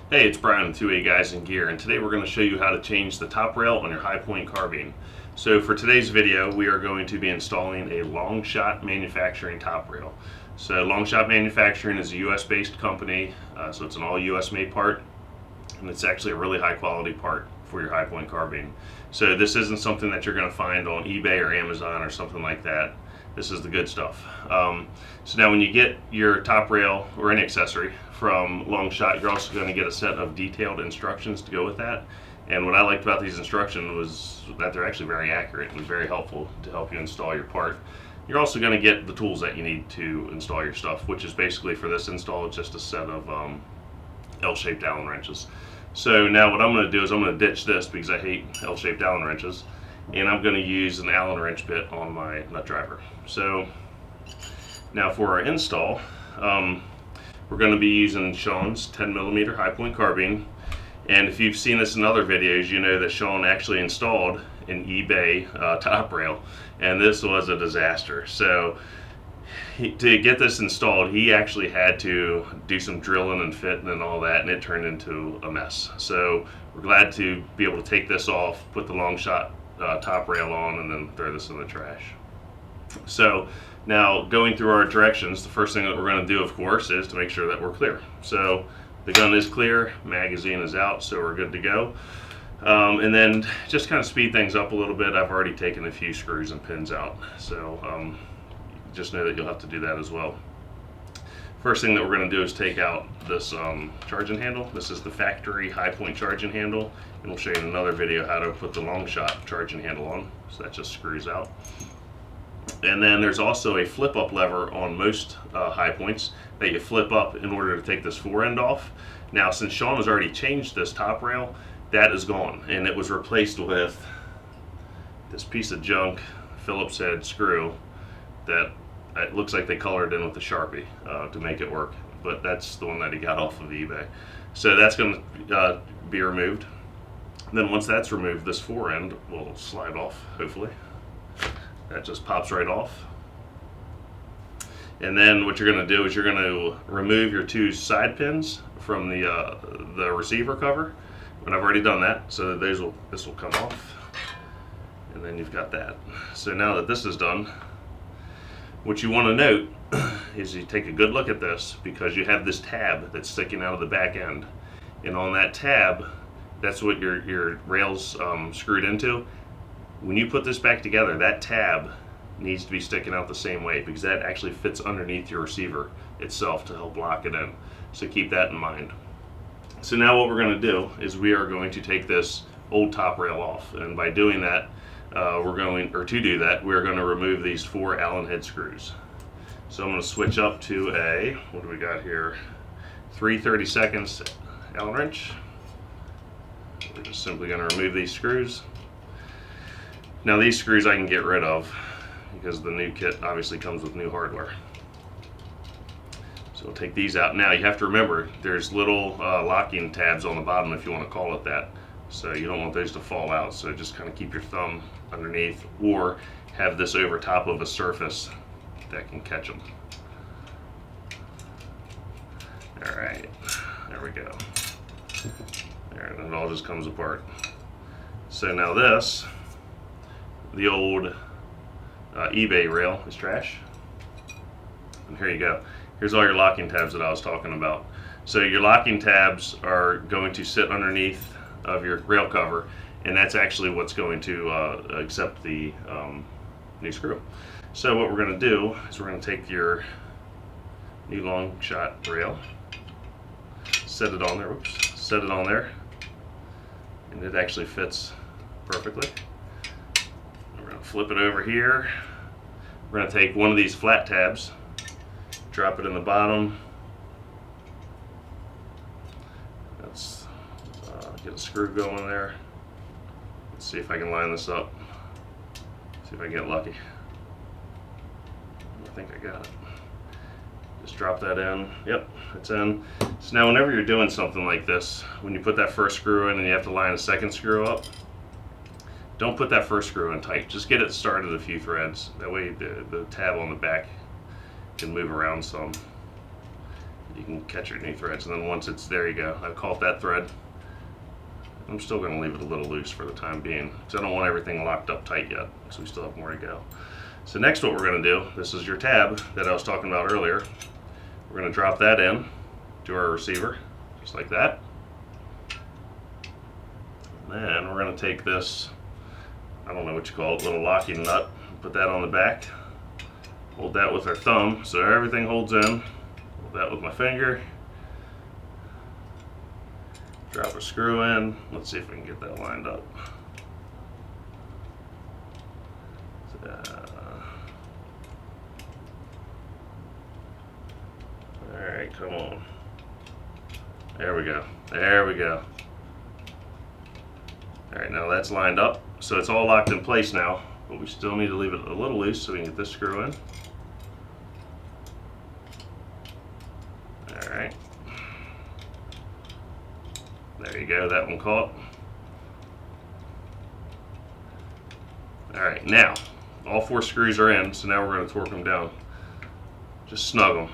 Hey, it's Brian with 2A Guys in Gear, and today we're going to show you how to change the top rail on your Hi Point Carbine. So for today's video, we are going to be installing a Long Shot Manufacturing top rail. So Long Shot Manufacturing is a US-based company, so it's an all US made part, and it's actually a really high quality part for your Hi Point Carbine. So this isn't something that you're going to find on eBay or Amazon or something like that. This is the good stuff. So now when you get your top rail or any accessory from Long Shot, you're also going to get a set of detailed instructions to go with that. And what I liked about these instructions was that they're actually very accurate and very helpful to help you install your part. You're also going to get the tools that you need to install your stuff, which is basically for this install just a set of L-shaped Allen wrenches. So now what I'm going to do is I'm going to ditch this because I hate L-shaped Allen wrenches, and I'm going to use an Allen wrench bit on my nut driver. So now for our install, we're going to be using Sean's 10mm Hi Point Carbine. And if you've seen this in other videos, you know that Sean actually installed an eBay top rail, and this was a disaster. So to get this installed, he actually had to do some drilling and fitting and all that, and it turned into a mess. So we're glad to be able to take this off, put the Long Shot top rail on, and then throw this in the trash. So now going through our directions, the first thing that we're going to do, of course, is to make sure that we're clear. So the gun is clear, magazine is out, so we're good to go. And then just kind of speed things up a little bit. I've already taken a few screws and pins out, so just know that you'll have to do that as well. First thing that we're going to do is take out this charging handle. This is the factory Hi Point charging handle, and we'll show you in another video how to put the Long Shot charging handle on. So that just screws out. And then there's also a flip up lever on most Hi Points that you flip up in order to take this fore end off. Now since Sean has already changed this top rail, that is gone, and it was replaced with this piece of junk Phillips head screw that it looks like they colored in with a Sharpie to make it work, but that's the one that he got off of eBay. So that's going to be removed. And then once that's removed, this fore end will slide off, hopefully. That just pops right off. And then what you're going to do is you're going to remove your two side pins from the receiver cover. And I've already done that, so this will come off. And then you've got that. So now that this is done, what you want to note is you take a good look at this, because you have this tab that's sticking out of the back end. And on that tab, that's what your rail's screwed into. When you put this back together, that tab needs to be sticking out the same way, because that actually fits underneath your receiver itself to help lock it in. So keep that in mind. So now what we're going to do is we are going to take this old top rail off, and by doing that, we're going to remove these 4 Allen head screws. So I'm going to switch up to a, what do we got here, 3/32 Allen wrench. We're just simply going to remove these screws. Now these screws I can get rid of because the new kit obviously comes with new hardware. So we'll take these out. Now you have to remember there's little locking tabs on the bottom, if you want to call it that. So you don't want those to fall out, so just kind of keep your thumb underneath, or have this over top of a surface that can catch them. Alright, there we go. There, and it all just comes apart. So now this, the old eBay rail is trash. And here you go. Here's all your locking tabs that I was talking about. So your locking tabs are going to sit underneath of your rail cover, and that's actually what's going to accept the new screw. So what we're going to do is we're going to take your new Long Shot rail, set it on there, and it actually fits perfectly. We're going to flip it over here. We're going to take one of these flat tabs, drop it in the bottom. Let's get a screw going there. Let's see if I can line this up. See if I can get lucky. I think I got it. Just drop that in. Yep, it's in. So now whenever you're doing something like this, when you put that first screw in and you have to line a second screw up, don't put that first screw in tight. Just get it started a few threads. That way the tab on the back can move around some. you can catch your new threads, and then once it's there, you go. I've caught that thread. I'm still going to leave it a little loose for the time being, because I don't want everything locked up tight yet, so we still have more to go. So next what we're going to do, this is your tab that I was talking about earlier. We're going to drop that in to our receiver, just like that. And then we're going to take this, I don't know what you call it, little locking nut, put that on the back. Hold that with our thumb so everything holds in. Hold that with my finger. Drop a screw in. Let's see if we can get that lined up. Alright, come on. There we go. There we go. Alright, now that's lined up. So it's all locked in place now, but we still need to leave it a little loose so we can get this screw in. Alright. There you go, that one caught. Alright, now, all 4 screws are in, so now we're going to torque them down. Just snug them.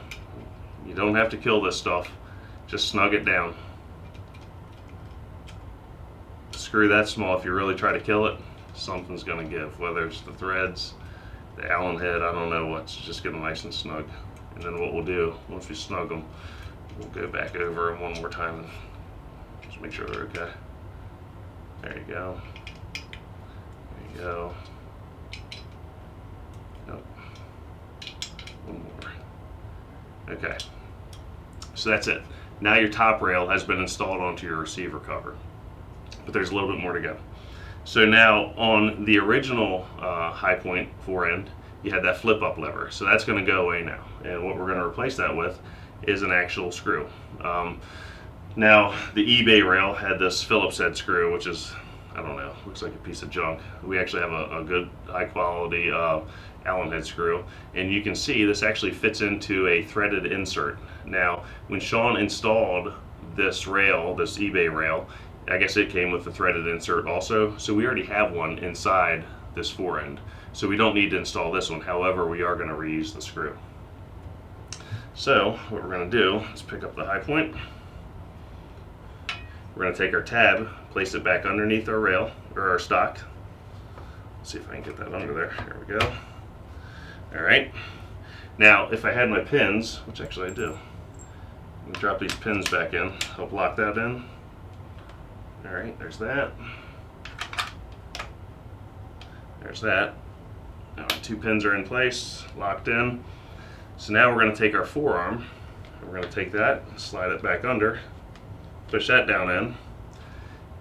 You don't have to kill this stuff, just snug it down. A screw that small, if you really try to kill it, something's going to give, whether it's the threads, the Allen head, I don't know what, so just get them nice and snug. And then what we'll do, once we snug them, we'll go back over them one more time and just make sure they're okay. There you go. There you go. Nope. One more. Okay. So that's it. Now your top rail has been installed onto your receiver cover. But there's a little bit more to go. So now on the original Hi Point forend, you had that flip up lever. So that's going to go away now. And what we're going to replace that with is an actual screw. Now the eBay rail had this Phillips head screw, which is, I don't know, looks like a piece of junk. We actually have a good high quality Allen head screw, and you can see this actually fits into a threaded insert. Now when Sean installed this rail, this eBay rail, I guess it came with the threaded insert also, so we already have one inside this forend, so we don't need to install this one. However, we are going to reuse the screw. So what we're going to do is pick up the Hi Point. We're going to take our tab, place it back underneath our rail, or our stock. Let's see if I can get that under there. There we go. Alright. Now, if I had my pins, which actually I do, I'm going to drop these pins back in, help lock that in. Alright, there's that. There's that. Now, 2 pins are in place, locked in. So now we're going to take our forearm, and we're going to take that, slide it back under, push that down in,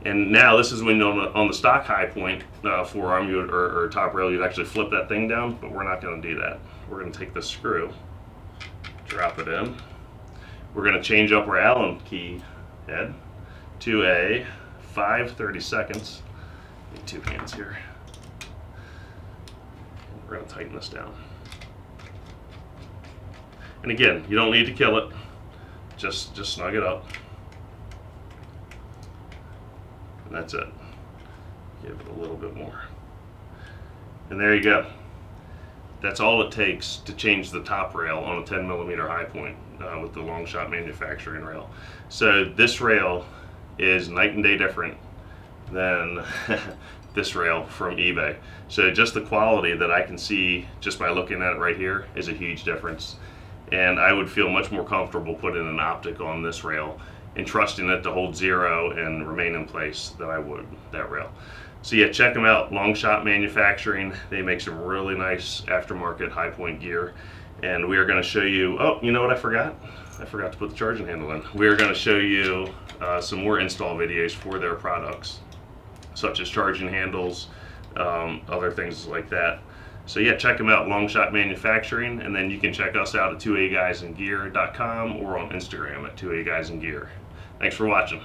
and now this is when on the stock Hi Point forearm you would, or top rail, you'd actually flip that thing down, but we're not going to do that. We're going to take this screw, drop it in. We're going to change up our Allen key head to a 5/32. Need 2 hands here. We're going to tighten this down. And again, you don't need to kill it. Just snug it up. And that's it. Give it a little bit more. And there you go. That's all it takes to change the top rail on a 10mm Hi Point with the Long Shot Manufacturing rail. So this rail is night and day different than this rail from eBay. So just the quality that I can see just by looking at it right here is a huge difference. And I would feel much more comfortable putting an optic on this rail and trusting it to hold zero and remain in place than I would that rail. So yeah, check them out, Long Shot Manufacturing. They make some really nice aftermarket Hi Point gear. And we are going to show you, oh, you know what I forgot? I forgot to put the charging handle in. We are going to show you some more install videos for their products, such as charging handles, other things like that. So yeah, check them out, Long Shot Manufacturing, and then you can check us out at 2aguysingear.com or on Instagram at 2aguysingear. Thanks for watching.